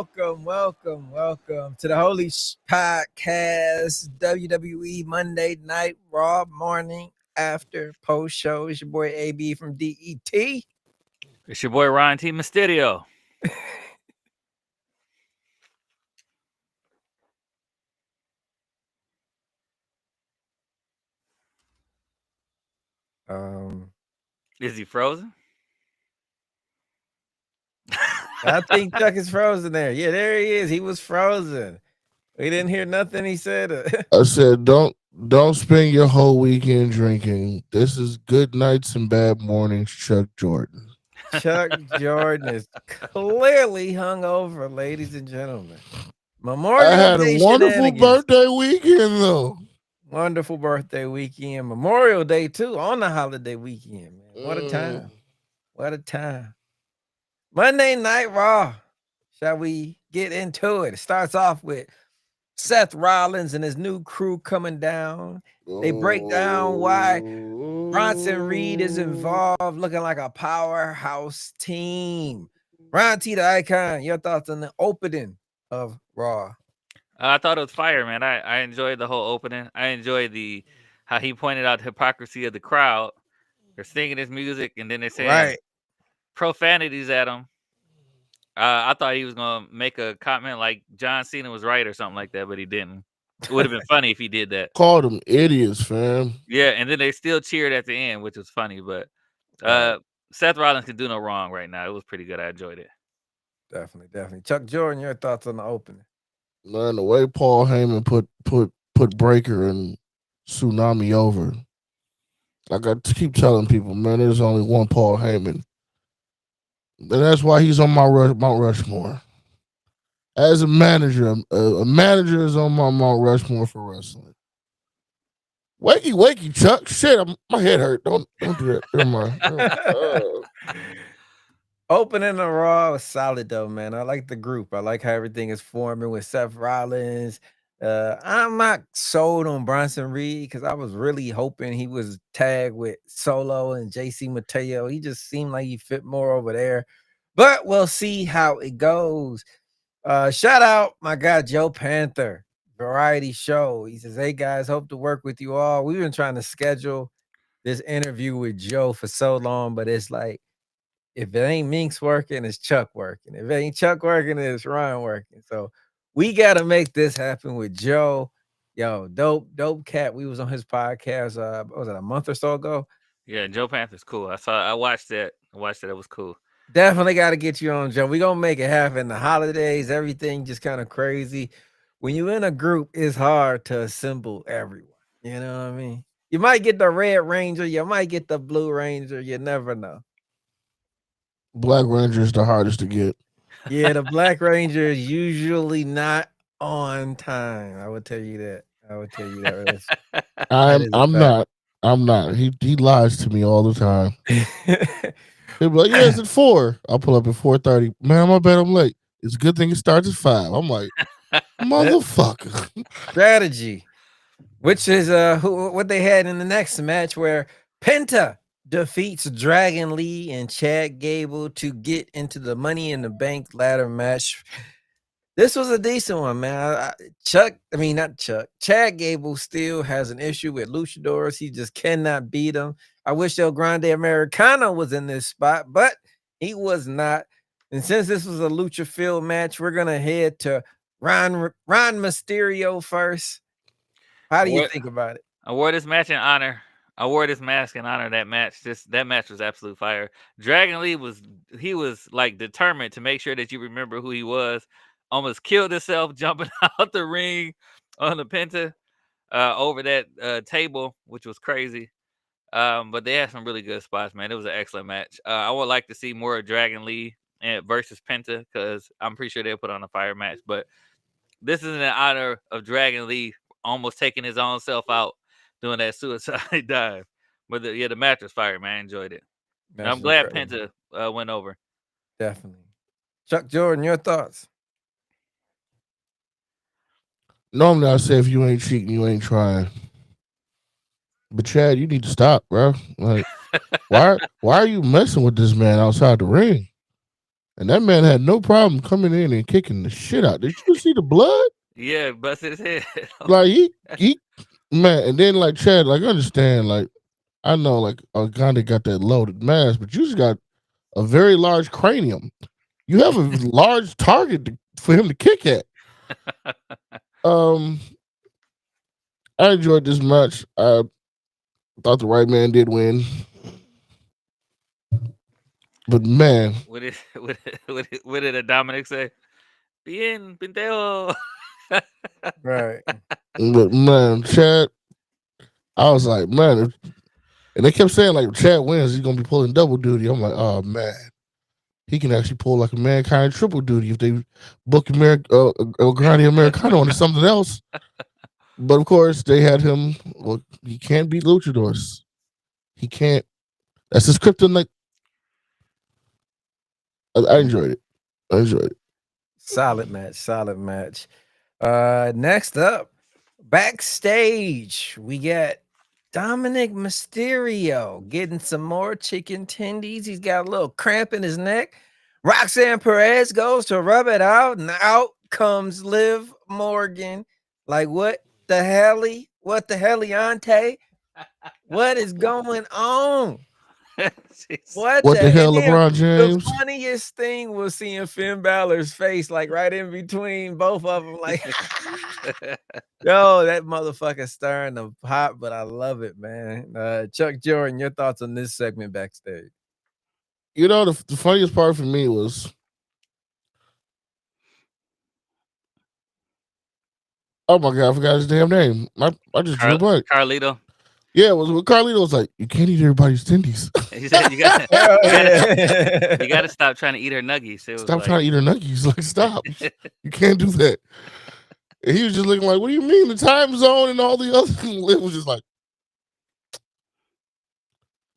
welcome to the Holy Shhh Podcast, WWE Monday Night Raw morning after post show. It's your boy AB from DET. It's your boy Ryan T. Mysterio. Um, Is he frozen? I think Chuck is frozen there. Yeah, there he is. He was frozen. We didn't hear nothing he said. I said, don't spend your whole weekend drinking. This is good nights and bad mornings, Chuck Jordan. Chuck Jordan is clearly hungover, ladies and gentlemen. Memorial I had Day a wonderful shenanigans. birthday weekend though. Wonderful birthday weekend. Memorial Day, too, on the holiday weekend, man. What a time. What a time. Monday Night Raw. Shall we get into it? It starts off with Seth Rollins and his new crew coming down. They break down why Bronson Reed is involved, looking like a powerhouse team. Ron T, the icon, your thoughts on the opening of Raw? I thought it was fire, man. I enjoyed the whole opening. I enjoyed how he pointed out the hypocrisy of the crowd. They're singing his music and then they're saying profanities at him. I thought he was gonna make a comment like John Cena was right or something like that, but he didn't. It would have been funny if he did that. Called them idiots, fam. Yeah, and then they still cheered at the end, which was funny. But Seth Rollins can do no wrong right now. It was pretty good. I enjoyed it. Definitely. Chuck Jordan, your thoughts on the opening? Man, the way Paul Heyman put Breaker and Tsunami over. Like I keep telling people, man, there's only one Paul Heyman. And that's why he's on my Mount Rushmore. As a manager is on my Mount Rushmore for wrestling. Wakey, Chuck. Shit, my head hurt. Don't do that. Never mind. Opening the Raw was solid though, man. I like the group. I like how everything is forming with Seth Rollins. I'm not sold on Bronson Reed because I was really hoping he was tagged with Solo and JC Mateo. He just seemed like he fit more over there. But we'll see how it goes. Shout out my guy Joe Panther, variety show. He says, "Hey guys, hope to work with you all. We've been trying to schedule this interview with Joe for so long, but it's like if it ain't Minx working, it's Chuck working. If it ain't Chuck working, it's Ryan working. So we got to make this happen with Joe. Yo, dope cat. We was on his podcast. What was it, a month or so ago? Yeah, Joe Panther's cool. I watched that. It was cool. Definitely got to get you on, Joe. We gonna make it happen. The holidays, everything just kind of crazy. When you in a group, it's hard to assemble everyone. You know what I mean? You might get the Red Ranger, you might get the Blue Ranger. You never know. Black Ranger is the hardest to get. Yeah, the Black Ranger is usually not on time. I would tell you that. I'm not. He lies to me all the time. He'll be like, yeah, it's at 4. I'll pull up at 4:30. Man, I bet I'm late. It's a good thing it starts at 5. I'm like, motherfucker. Strategy. Which is what they had in the next match where Penta defeats Dragon Lee and Chad Gable to get into the Money in the Bank ladder match. This was a decent one, man. Chad Gable still has an issue with luchadors. He just cannot beat them. I wish El Grande Americano was in this spot, but he was not. And since this was a lucha field match, we're going to head to Ron Mysterio first. How do you think about it? I wore this match in honor. I wore this mask in honor of that match. That match was absolute fire. Dragon Lee was like determined to make sure that you remember who he was. Almost killed himself jumping out the ring on the Penta over that table, which was crazy. But they had some really good spots, man. It was an excellent match. I would like to see more of Dragon Lee versus Penta because I'm pretty sure they'll put on a fire match. But this is in honor of Dragon Lee almost taking his own self out doing that suicide dive. But the match was fire, man. I enjoyed it. And I'm glad Penta went over. Definitely. Chuck Jordan, your thoughts? Normally I say if you ain't cheating, you ain't trying. But Chad, you need to stop, bro. Like, why are you messing with this man outside the ring? And that man had no problem coming in and kicking the shit out. Did you see the blood? Yeah, busted his head. Like he man, and then like Chad, like I understand, like I know like Uganda got that loaded mask, but you just got a very large cranium. You have a large target for him to kick at. Um, I enjoyed this match. I thought the right man did win, but man, What did a Dominic say? Bien, pendejo. Right. but man, Chad, I was like, man, and they kept saying like, if Chad wins, he's gonna be pulling double duty. I'm like, oh man, he can actually pull like a Mankind triple duty if they book Grande Americano into something else. But of course, they had him. Well, he can't beat luchadors. He can't. That's his kryptonite. I enjoyed it. I enjoyed it. Solid match. Solid match. Next up, backstage, we got Dominic Mysterio getting some more chicken tendies. He's got a little cramp in his neck. Roxanne Perez goes to rub it out, and out comes Liv Morgan. Like, what the hell? What the hell, What is going on? What What the the? hell, And then LeBron the James? funniest thing was seeing Finn Balor's face, like right in between both of them. Like, yo, that motherfucker stirring the pot, but I love it, man. Chuck Jordan, your thoughts on this segment backstage? You know, the funniest part for me was, oh my god, I forgot his damn name. I just drew a blank. Carlito. Yeah, it was when Carlito was like, "You can't eat everybody's tendies." He said you got Oh, you got to stop trying to eat her nuggies. It was Stop like, trying to eat her nuggies. Like, stop. You can't do that. And he was just looking like, what do you mean? The time zone and all the other it was just like,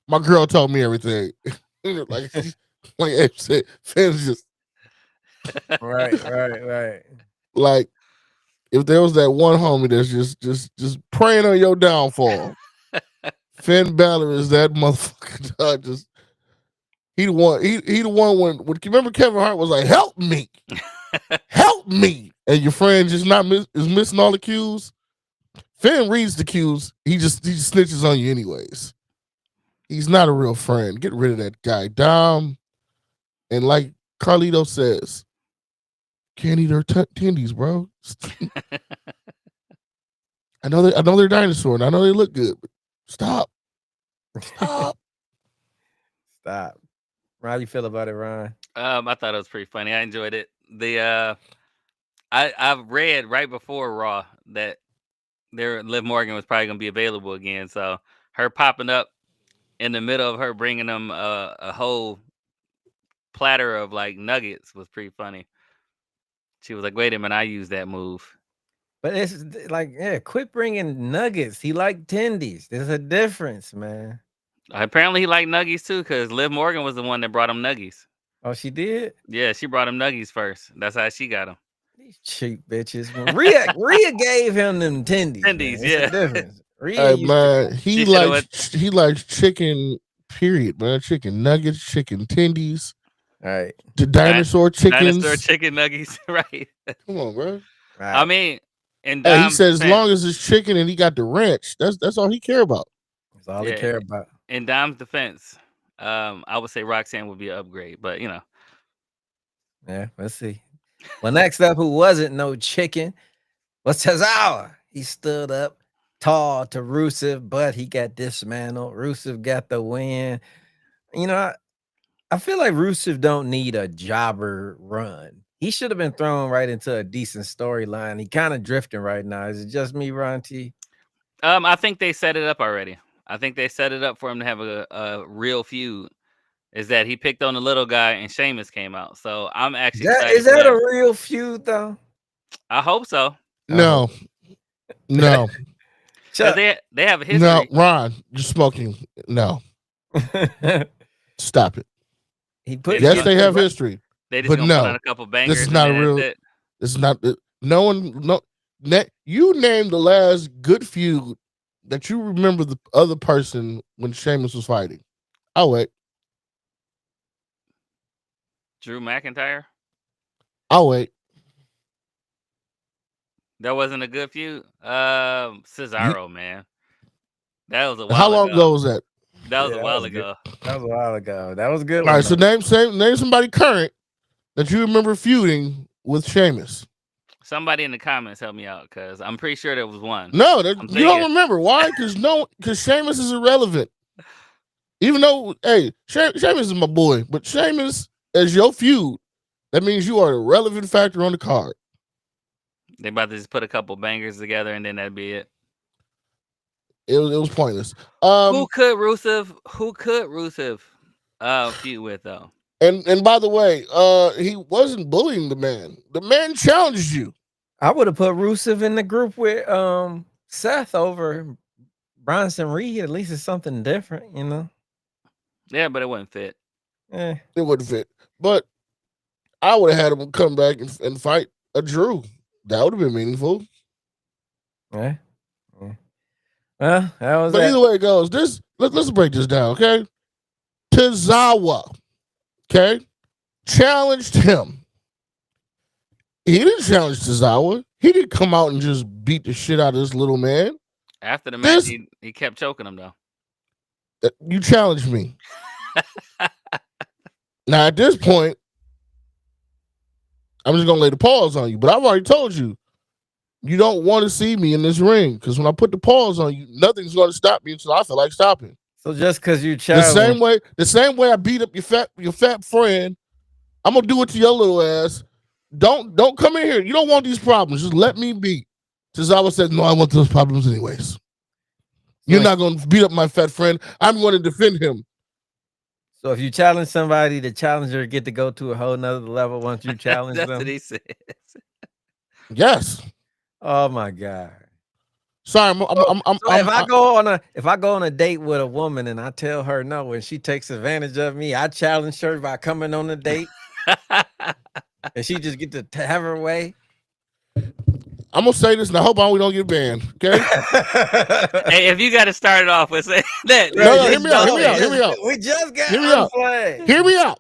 my girl told me everything. like Ed said, fans just right. like if there was that one homie that's just praying on your downfall, Finn Balor is that motherfucker. Dog, just he the one. He the one when remember Kevin Hart was like, "Help me, help me," and your friend just not is missing all the cues. Finn reads the cues. He just snitches on you anyways. He's not a real friend. Get rid of that guy, Dom. And like Carlito says, can't eat her tendies, bro. I know they're dinosaur, and I know they look good. But stop. Stop. How you feel about it, Ryan? I thought it was pretty funny. I enjoyed it. I've read right before Raw that Liv Morgan was probably gonna be available again. So her popping up in the middle of her bringing them a whole platter of like nuggets was pretty funny. She was like, "Wait a minute, I used that move." But it's like, yeah, quit bringing nuggets. He like tendies. There's a difference, man. Apparently, he liked nuggies too, because Liv Morgan was the one that brought him nuggies. Oh, she did? Yeah, she brought him nuggies first. That's how she got him. These cheap bitches. When Rhea gave him them tendies. Tendies, man. yeah. It's a difference. Rhea Hey used man, to, he likes chicken. Period, man. Chicken nuggets, chicken tendies, all right. the dinosaur chickens. Dinosaur chicken nuggies, right? Come on, bro. Right. I mean, and Hey, he said as long as it's chicken and he got the wrench, that's all he care about. That's all they care about. In Dom's defense, I would say Roxanne would be an upgrade, but you know. Yeah, let's see. Well, next up, who wasn't no chicken, was Tozawa. He stood up tall to Rusev, but he got dismantled. Rusev got the win. You know, I feel like Rusev don't need a jobber run. He should have been thrown right into a decent storyline. He kind of drifting right now. Is it just me, Ron T? I think they set it up already. I think they set it up for him to have a real feud. Is that he picked on the little guy and Sheamus came out. So I'm actually excited. Is that a real feud though? I hope so. No. No. They have a history. No, Ron, you're smoking. No. Stop it. Yes, they have history. They just but gonna no, put on a couple bangers. This is not a real. This is not. No one. No. You name the last good feud that you remember the other person when Sheamus was fighting. I'll wait. Drew McIntyre. I'll wait. That wasn't a good feud. Cesaro, man. That was a How while long ago. ago was that? That was Yeah, a that while was good. ago. That was a while ago. That was a good All one. right, so though. name somebody current that you remember feuding with Sheamus. Somebody in the comments help me out because I'm pretty sure there was one. No, I'm you thinking. don't remember. Why? Because Sheamus is irrelevant. Even though, hey, Sheamus is my boy, but Sheamus as your feud, that means you are a relevant factor on the card. They about to just put a couple bangers together and then that'd be it. It was pointless. Who could Rusev feud with though? And by the way, he wasn't bullying the man. The man challenged you. I would have put Rusev in the group with Seth over Bronson Reed. At least it's something different, you know. Yeah, but it wouldn't fit. Eh. It wouldn't fit. But I would have had him come back and fight a Drew. That would have been meaningful. Yeah. Well, that was But that. either way it goes, let's break this down, okay? Tozawa, okay, challenged him. He didn't challenge Tozawa. He didn't come out and just beat the shit out of this little man. After the match, he kept choking him though. You challenged me. Now at this point, I'm just gonna lay the pause on you. But I've already told you, you don't want to see me in this ring because when I put the pause on you, nothing's gonna stop me until I feel like stopping. So just because you challenge the same way I beat up your fat friend, I'm gonna do it to your little ass. Don't come in here. You don't want these problems. Just let me be. Tozawa said, no, I want those problems anyways. You're not going to beat up my fat friend. I'm going to defend him. So if you challenge somebody, the challenger get to go to a whole nother level once you challenge That's them. what he says. Yes. Oh my God. Sorry, if I go on a date with a woman and I tell her no and she takes advantage of me, I challenge her by coming on the date. And she just get to have her way. I'm gonna say this, and I hope we don't get banned. Okay. Hey, if you got to start it off with saying that, no, hear me out. We just got Hear me out.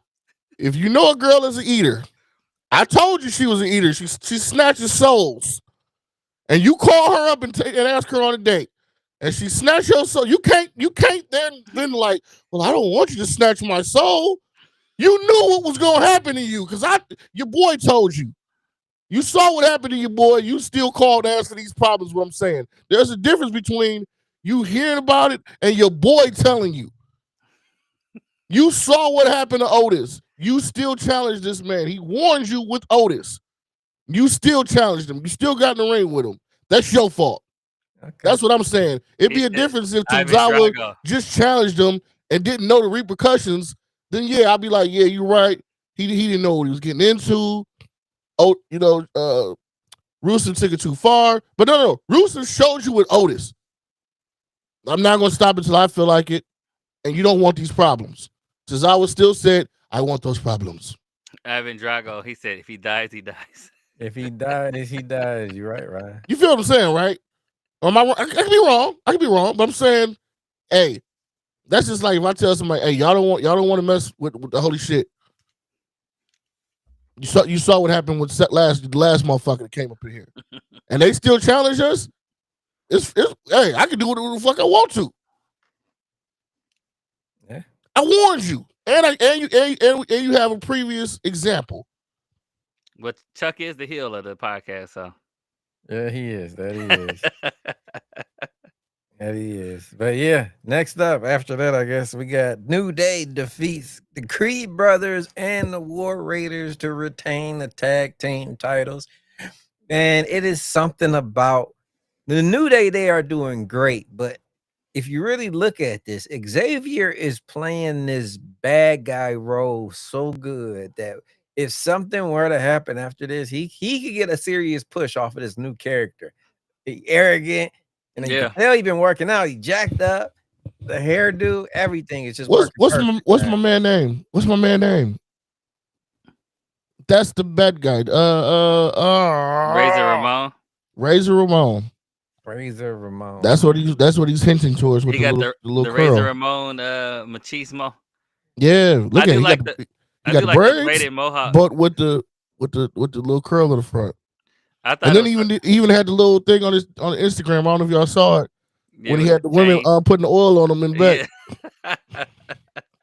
If you know a girl is an eater, I told you she was an eater. She snatches souls, and you call her up and ask her on a date, and she snatch your soul. You can't then like, well, I don't want you to snatch my soul. You knew what was gonna happen to you because your boy told you. You saw what happened to your boy. You still called to ask for these problems. What I'm saying, there's a difference between you hearing about it and your boy telling you. You saw what happened to Otis. You still challenged this man. He warned you with Otis. You still challenged him. You still got in the ring with him. That's your fault. Okay. That's what I'm saying. It'd be a difference if Tozawa just challenged him and didn't know the repercussions. Then yeah, I'd be like, yeah, you're right. He didn't know what he was getting into. Oh, Rusev took it too far. But no. Rusev showed you with Otis. I'm not going to stop until I feel like it. And you don't want these problems. Tozawa still said, I want those problems. Ivan Drago, he said, if he dies, he dies. If he dies, he dies. You're right, Ryan. You feel what I'm saying, right? Am I wrong? I could be wrong. But I'm saying, hey, that's just like if I tell somebody, hey, y'all don't want to mess with the holy shit. You saw what happened with the last motherfucker that came up in here, and they still challenge us. It's hey, I can do whatever the fuck I want to. Yeah, I warned you, and you have a previous example. But Chuck is the heel of the podcast, so yeah, he is. That he is. That he is. But yeah, next up after that, I guess we got New Day defeats the Creed Brothers and the War Raiders to retain the tag team titles. And it is something about the New Day. They are doing great, but if you really look at this, Xavier is playing this bad guy role so good that if something were to happen after this, he could get a serious push off of this new character. He arrogant. And you can tell he's been working out. He jacked up, the hairdo, everything is just what's my man name? What's my man name? That's the bad guy. Razor Ramon. Razor Ramon. That's what he's hinting towards with he got the little the curl. Razor Ramon machismo. Yeah, look at it. He I got do the like the braids, braided mohawk. but with the little curl in the front. I And thought it then was he even had the little thing on Instagram. I don't know if y'all saw it yeah when he with the had the women chain. putting the oil on him in the back. Yeah.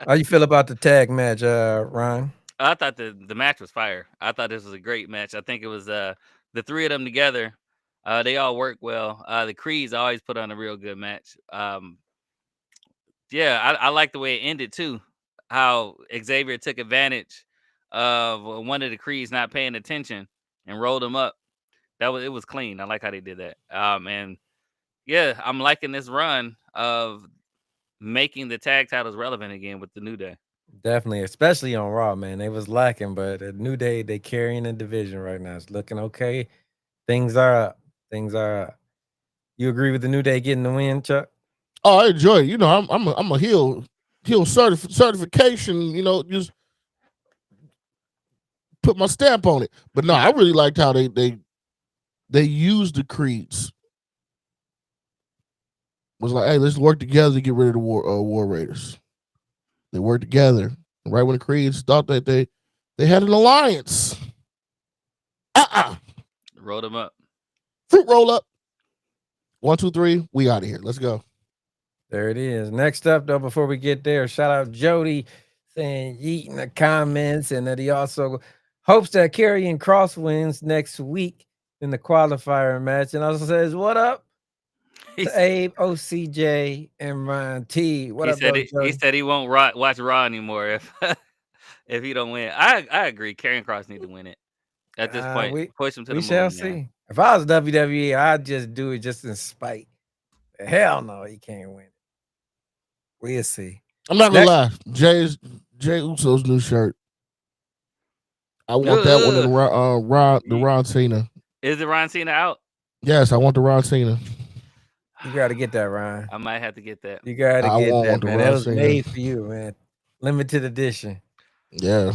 How you feel about the tag match, Ron? I thought the match was fire. I thought this was a great match. I think it was the three of them together. They all work well. The Creeds always put on a real good match. Yeah, I like the way it ended too. How Xavier took advantage of one of the Creeds not paying attention and rolled him up. It was clean. I like how they did that. And yeah, I'm liking this run of making the tag titles relevant again with the New Day. Definitely, especially on Raw, man. They was lacking, but at New Day, they carrying the division right now. It's looking okay. Things are up. Things are up. You agree with the New Day getting the win, Chuck? Oh, I enjoy it. You know, I'm a heel certification. You know, just put my stamp on it. But no, I really liked how they used the Creeds. Was like, hey, let's work together to get rid of the War Raiders. They worked together. Right when the Creeds thought that they had an alliance. Rolled him up. Fruit roll up. 1, 2, 3. We out of here. Let's go. There it is. Next up, though, before we get there, shout out Jody saying yeet in the comments, and that he also hopes that Karrion Kross wins next week in the qualifier match, and also says, "What up to Abe, OCJ, and Ryan T? What up, Jody?" He said he won't watch Raw anymore if if he don't win. I agree. Karrion Kross need to win it at this point. Push him to the We moon, shall man. see. If I was WWE, I'd just do it just in spite. Hell no, he can't win. We'll see. I'm not gonna lie. Jay Uso's new shirt. I want that one in the Ron Cena. Is the Ron Cena out? Yes, I want the Ron Cena. You got to get that, Ryan. I might have to get that. You got to get that, man. That was Cena. made for you, man. Limited edition. Yeah,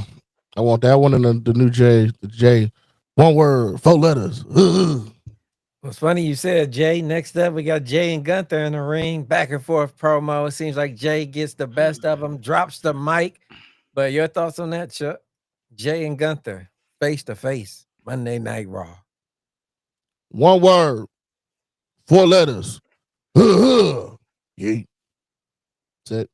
I want that one and the new J. The J. One word, 4 letters. It's funny you said Jay. Next up, we got Jay and Gunther in the ring. Back and forth promo. It seems like Jay gets the best of them, drops the mic. But your thoughts on that, Chuck? Jay and Gunther, face to face, Monday Night Raw. One word, 4 letters. Yeah. That's it.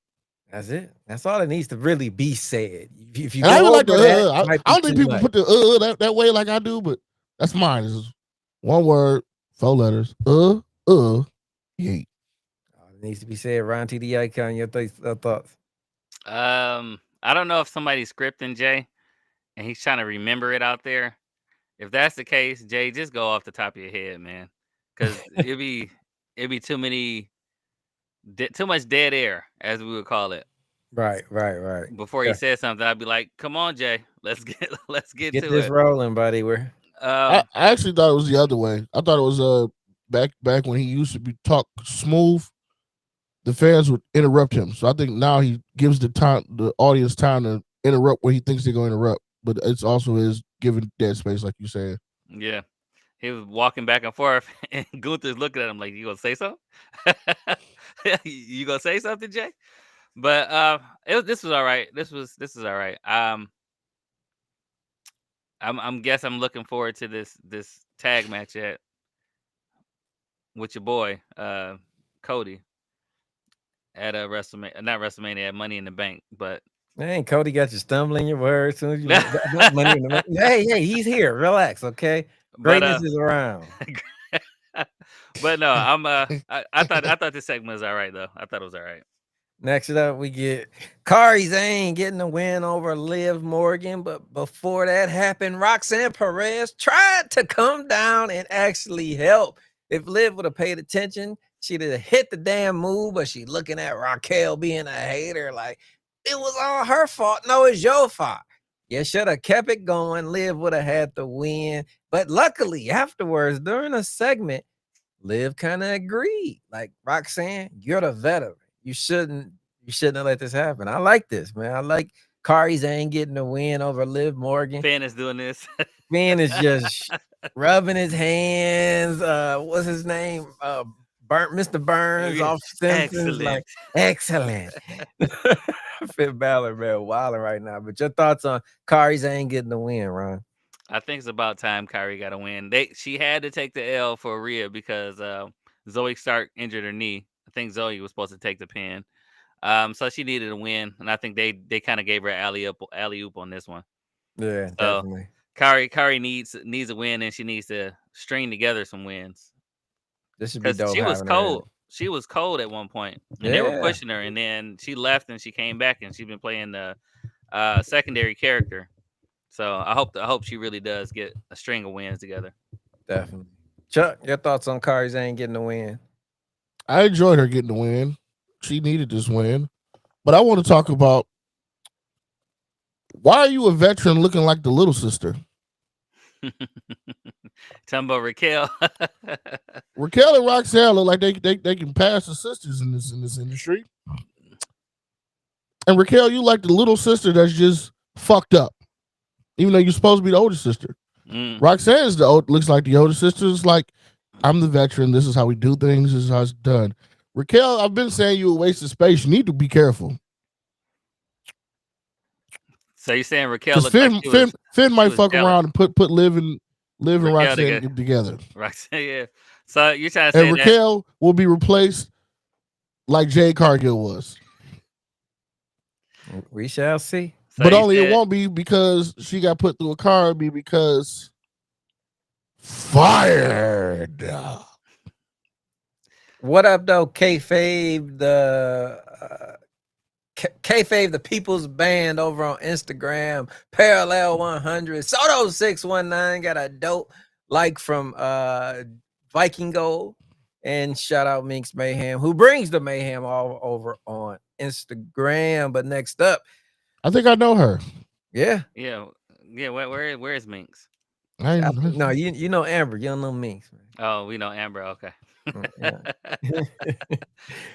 That's it. That's all that needs to really be said. If you I go like over the that, I don't think people put the that way like I do, but that's mine. It's one word, 4 letters. Yeah. All it needs to be said. Ron T the Icon, your thoughts? I don't know if somebody's scripting Jay and he's trying to remember it out there. If that's the case, Jay, just go off the top of your head, man, because it'd be too much dead air, as we would call it. Right. Before he said something, I'd be like, "Come on, Jay, let's get get to this it. rolling, buddy." I actually thought it was the other way. I thought it was back when he used to be talk smooth. The fans would interrupt him, so I think now he gives the audience time to interrupt where he thinks they're going to interrupt. But it's also his giving dead space, like you said. Yeah, he was walking back and forth, and Gunther's looking at him like, "You gonna say something? You gonna say something, Jay?" But this was all right. This is all right. I'm looking forward to this tag match with your boy Cody at a WrestleMania, not WrestleMania, at Money in the Bank. But man, Cody got you stumbling your words. As soon as you money in the bank. Hey, he's here. Relax, okay? Greatness is around. But no, I thought this segment was all right though. I thought it was all right. Next up, we get Kairi Sane getting the win over Liv Morgan. But before that happened, Roxanne Perez tried to come down and actually help. If Liv would have paid attention, she'd have hit the damn move, but she looking at Raquel being a hater like, it was all her fault. No, it's your fault. You should have kept it going. Liv would have had the win. But luckily, afterwards, during a segment, Liv kind of agreed. Like, Roxanne, you're the veteran. You shouldn't have let this happen. I like this, man. I like Kairi Sane getting the win over Liv Morgan. Finn is doing this. Finn is just rubbing his hands. What's his name? Mr. Burns off Simpsons. Excellent. Like, excellent. Finn Balor, man, wilding right now. But your thoughts on Kari Zane getting the win, Ron? I think it's about time Kyrie got a win. She had to take the L for Rhea because Zoe Stark injured her knee. I think Zoe was supposed to take the pin. So she needed a win, and I think they kind of gave her alley oop on this one. Yeah, So definitely. Kari needs a win, and she needs to string together some wins This should be because dope she was having her in cold. it. She was cold at one point, and they were Yeah, pushing her, and then she left, and she came back, and she's been playing the secondary character. So I hope she really does get a string of wins together. definitely. Chuck, your thoughts on Kari Zane getting the win? I enjoyed her getting the win. She needed this win. But I want to talk about, why are you a veteran looking like the little sister? Talking about Raquel. Raquel and Roxanne look like they can pass the sisters in this industry. And Raquel, you like the little sister that's just fucked up, even though you're supposed to be the older sister. Roxanne's looks like the older sister. It's like, I'm the veteran. This is how we do things. This is how it's done. Raquel, I've been saying you a waste of space. You need to be careful. So you're saying Raquel Because looked like Finn might fuck jealous. around and put Liv and Raquel Roxanne together. Roxanne, yeah. So you're trying to say And Raquel will be replaced like Jade Cargill was. We shall see. So But only it won't be because she got put through a car. It'll be because fired. What up, though? Kayfabe, the People's Band over on Instagram. Parallel 100. Soto 619 got a dope like from Viking Gold. And shout out Minx Mayhem, who brings the mayhem all over on Instagram. But next up, I think I know her. Yeah. Where is Minx? No, you know Amber. You don't know Minx. Man. Oh, we know Amber. Okay. Yeah.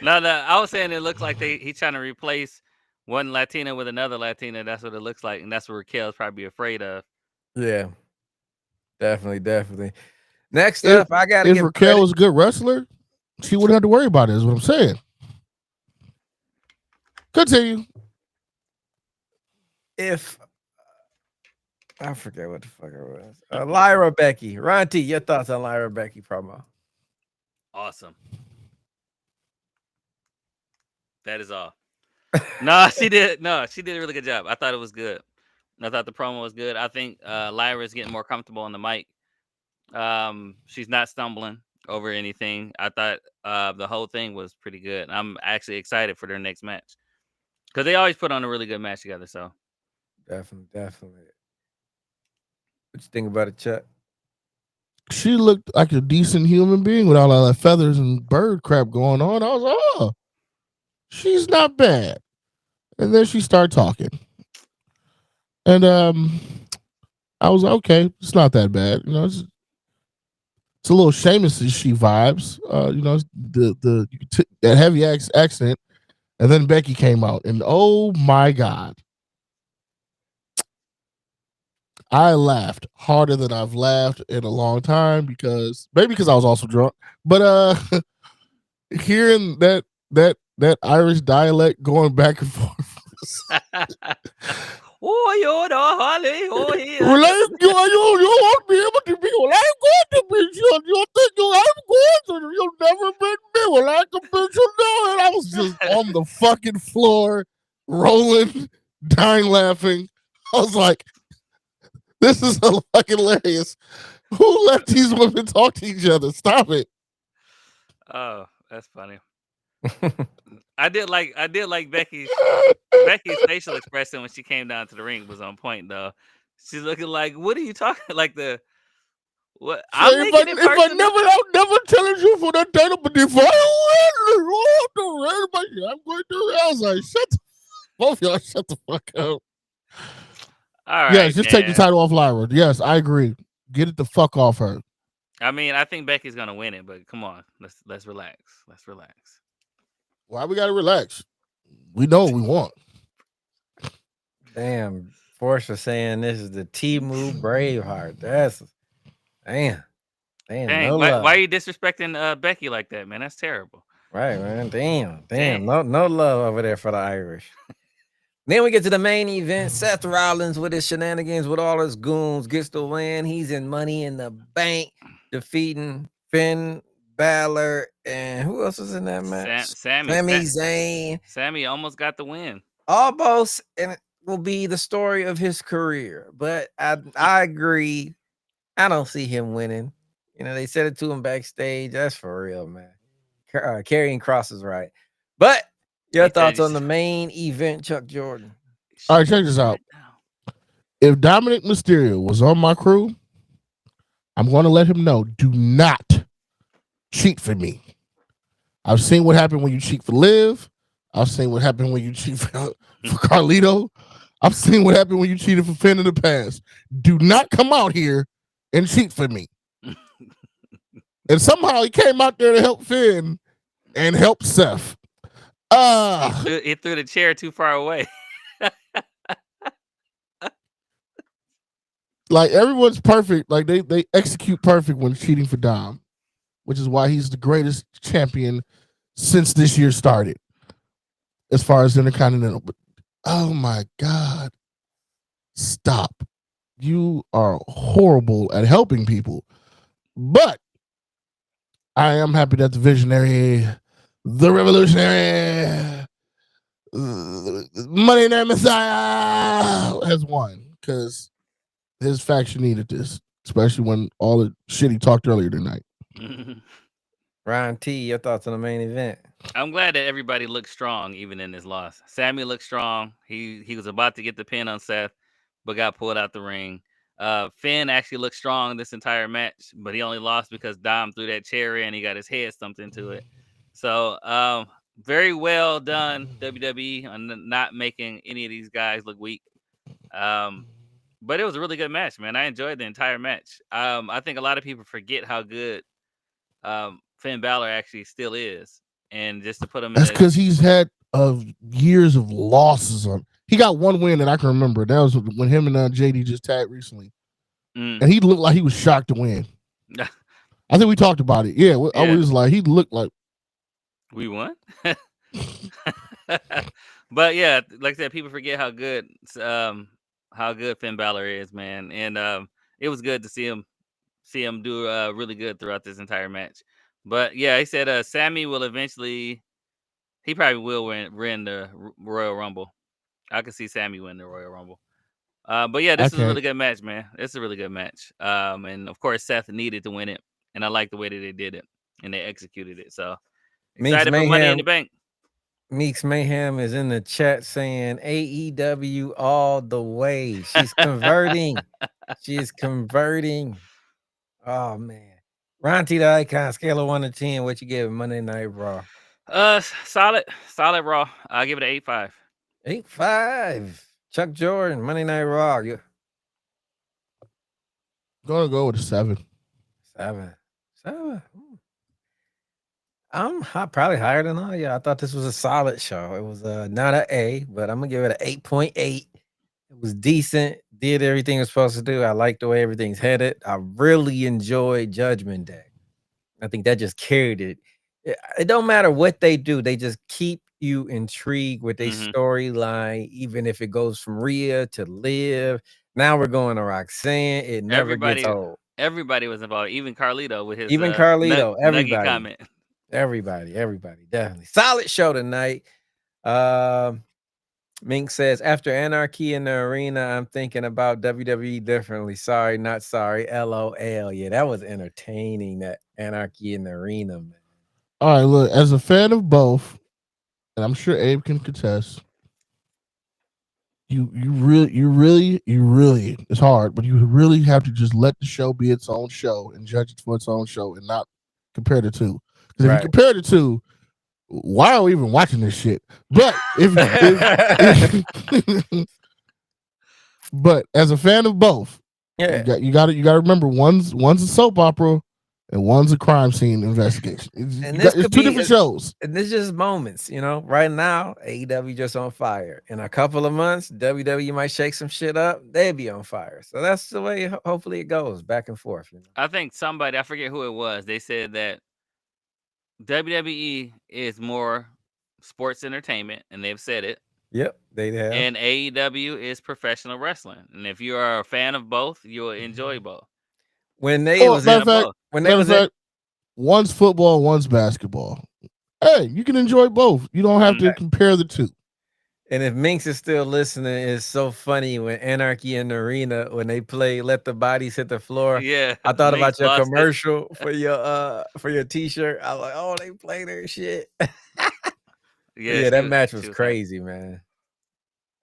No, I was saying it looks like he's trying to replace one Latina with another Latina. That's what it looks like, and that's what Raquel's probably afraid of. Yeah, definitely. Next up, I gotta if Raquel was a good wrestler, she wouldn't have to worry about it. Is what I'm saying. Continue. If I forget what the fuck it was, Lyra Becky, Ron T, your thoughts on Lyra Becky promo? Awesome. That is all. No, she did a really good job. I thought it was good. I thought the promo was good. I think Lyra is getting more comfortable on the mic. She's not stumbling over anything. I thought the whole thing was pretty good. I'm actually excited for their next match because they always put on a really good match together. So definitely. What you think about it, Chuck? She looked like a decent human being with all that feathers and bird crap going on. I was like, oh, she's not bad. And then she started talking. And I was like, okay, it's not that bad. You know, it's a little Sheamus she vibes. You know, that heavy accent. And then Becky came out, and oh my God, I laughed harder than I've laughed in a long time because I was also drunk. But hearing that Irish dialect going back and forth. Oh, you're the Holly. Oh, yeah. Well, you won't be able to be. Well, I'm going to be. You think I'm going to. You'll never beat me. Well, I can beat you now. And I was just on the fucking floor, rolling, dying, laughing. I was like, this is fucking hilarious. Who let these women talk to each other? Stop it. Oh, that's funny. I did like Becky's facial expression when she came down to the ring was on point though. She's looking like, what are you talking like the what I'm if making it personal. I'll never tell you for that data, but if I win, I'm going to. I was like, both y'all shut the fuck up. All right. Yes, just take the title off Lyra. Yes, I agree. Get it the fuck off her. I mean, I think Becky's gonna win it, but come on, let's relax. Let's relax. Why we gotta relax? We know what we want. Damn, Force was saying this is the Temu Braveheart. That's damn. Dang, No why love. are you disrespecting Becky like that, man? That's terrible. Right, man. Damn. No love over there for the Irish. Then we get to the main event. Seth Rollins with his shenanigans with all his goons gets the win. He's in Money in the Bank, defeating Finn Balor and who else was in that match? Sami Zayn. Sammy almost got the win. Almost, and it will be the story of his career. But I agree. I don't see him winning. You know, they said it to him backstage. That's for real, man. Carrying crosses right. But your thoughts on the main event, Chuck Jordan? All right, check this out. If Dominic Mysterio was on my crew, I'm going to let him know, do not cheat for me. I've seen what happened when you cheat for Liv. I've seen what happened when you cheat for Carlito. I've seen what happened when you cheated for Finn in the past. Do not come out here and cheat for me. And somehow he came out there to help Finn and help Seth. He threw the chair too far away. Like, everyone's perfect. Like, they execute perfect when cheating for Dom, which is why he's the greatest champion since this year started, as far as Intercontinental. But oh my God, stop! You are horrible at helping people. But I am happy that the visionary, the revolutionary, Money Night Messiah has won, because his faction needed this, especially when all the shit he talked earlier tonight. Ryan T, your thoughts on the main event? I'm glad that everybody looked strong, even in this loss. Sammy looked strong. He was about to get the pin on Seth, but got pulled out the ring. Finn actually looked strong this entire match, but he only lost because Dom threw that chair in. He got his head stumped into it. So very well done, WWE, on not making any of these guys look weak. But it was a really good match, man. I enjoyed the entire match. I think a lot of people forget how good Finn Balor actually still is. And just to put him That's because he's had years of losses on. He got one win that I can remember. That was when him and JD just tagged recently. And he looked like he was shocked to win. I think we talked about it. Yeah, I was like, he looked like we won. But yeah, like I said, people forget how good Finn Balor is, man. And it was good to see him do really good throughout this entire match. But yeah, he said Sammy will eventually, he probably will win the Royal Rumble. I can see Sammy win the Royal Rumble. But yeah, this is a really good match, man. It's a really good match. And of course, Seth needed to win it, and I like the way that they did it and they executed it. So excited for Money in the Bank. Meeks Mayhem is in the chat saying AEW all the way. She's converting. She is converting. Oh man. Ron T, the icon, scale of 1 to 10. What you give Monday Night Raw? Solid Raw. I'll give it an 8.5. 8.5. Chuck Jordan, Monday Night Raw. You gonna go with a 7. 7. I'm probably higher than all y'all. I thought this was a solid show. It was not an A, but I'm gonna give it an 8.8. It was decent. Did everything it was supposed to do. I like the way everything's headed. I really enjoyed Judgment Day. I think that just carried it. It don't matter what they do. They just keep you intrigued with their storyline, even if it goes from Rhea to Liv. Now we're going to Roxanne. It never gets old. Everybody was involved, even Carlito with his everybody comment. Everybody, definitely. Solid show tonight. Mink says, after Anarchy in the Arena, I'm thinking about WWE differently. Sorry, not sorry. LOL. Yeah, that was entertaining, that Anarchy in the Arena, man. All right, look, as a fan of both, and I'm sure Abe can contest, you really, it's hard, but you really have to just let the show be its own show and judge it for its own show and not compare the two. Because if you compare the two, why are we even watching this shit? But but as a fan of both, you got to remember one's a soap opera and one's a crime scene investigation. It's two different shows. And it's just moments, you know. Right now, AEW just on fire. In a couple of months, WWE might shake some shit up. They'll be on fire. So that's the way. Hopefully, it goes back and forth. You know? I think somebody, I forget who it was, they said that WWE is more sports entertainment, and they've said it. Yep, they have. And AEW is professional wrestling. And if you are a fan of both, you'll enjoy both. When they Oh, was in, matter of fact, one's football, one's basketball. Hey, you can enjoy both. You don't have to compare the two. And if Minx is still listening, it's so funny when Anarchy in the Arena, when they play Let the Bodies Hit the Floor. Yeah. I thought Minx about your lost it. commercial for your t-shirt. I was like, oh, they play their shit. Yeah, that match was crazy, man.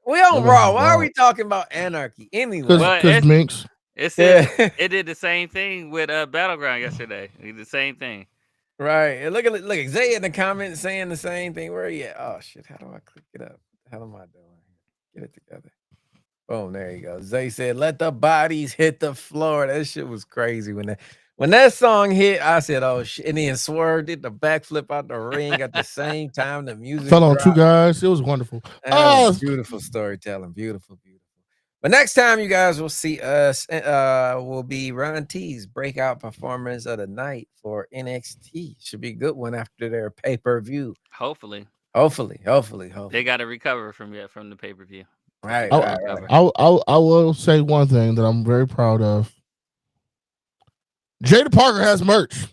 We on Raw. Why are we talking about Anarchy anyway? Because Minx. It said it did the same thing with Battleground yesterday. It did the same thing. Right. And look at Zay in the comments saying the same thing. Where are you at? Oh shit. How do I click it up? What the hell am I doing? Get it together. Boom, there you go. Zay said, let the bodies hit the floor. That shit was crazy. When that song hit, I said, oh shit. And then Swerve did the backflip out the ring at the same time. The music fell on dropped. 2 guys. It was wonderful. Beautiful storytelling. Beautiful. But next time you guys will see us, will be Ron T's breakout performance of the night for NXT. Should be a good one after their pay-per-view. Hopefully. They got to recover from the pay-per-view. Right. I will say one thing that I'm very proud of. Jada Parker has merch.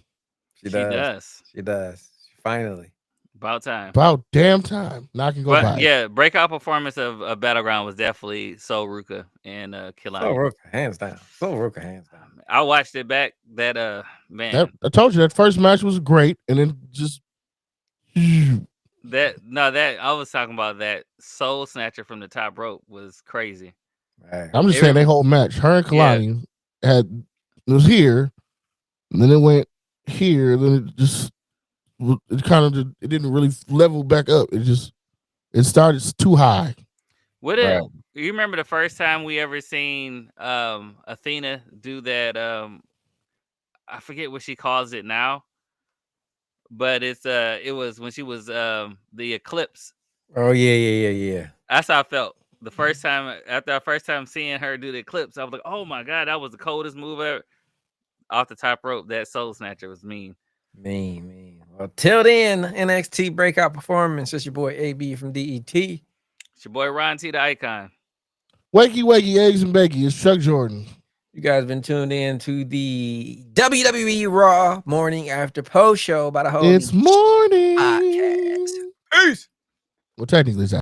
She does. Finally. About time. About damn time. Now I can go buy it. Yeah, breakout performance of Battleground was definitely Sol Ruka and Killian. Sol Ruka, hands down. I watched it back. That man. I told you that first match was great, and then just that I was talking about that soul snatcher from the top rope was crazy. Right. I'm just saying, they whole match. Her and Kalani was here, and then it went here, then it didn't really level back up. It started too high. You remember the first time we ever seen Athena do that? I forget what she calls it now, but it was when she was the Eclipse. Oh yeah. That's how I felt the first time. After our first time seeing her do the Eclipse, I was like, oh my god, that was the coldest move ever. Off the top rope, that soul snatcher was mean. Well, till then, NXT breakout performance. It's your boy AB from DET. It's your boy Ron T, the Icon. Wakey, eggs and bakey. It's Chuck Jordan. You guys been tuned in to the WWE Raw morning after post show by the Holy It's morning Podcast. Peace. Well, technically, it's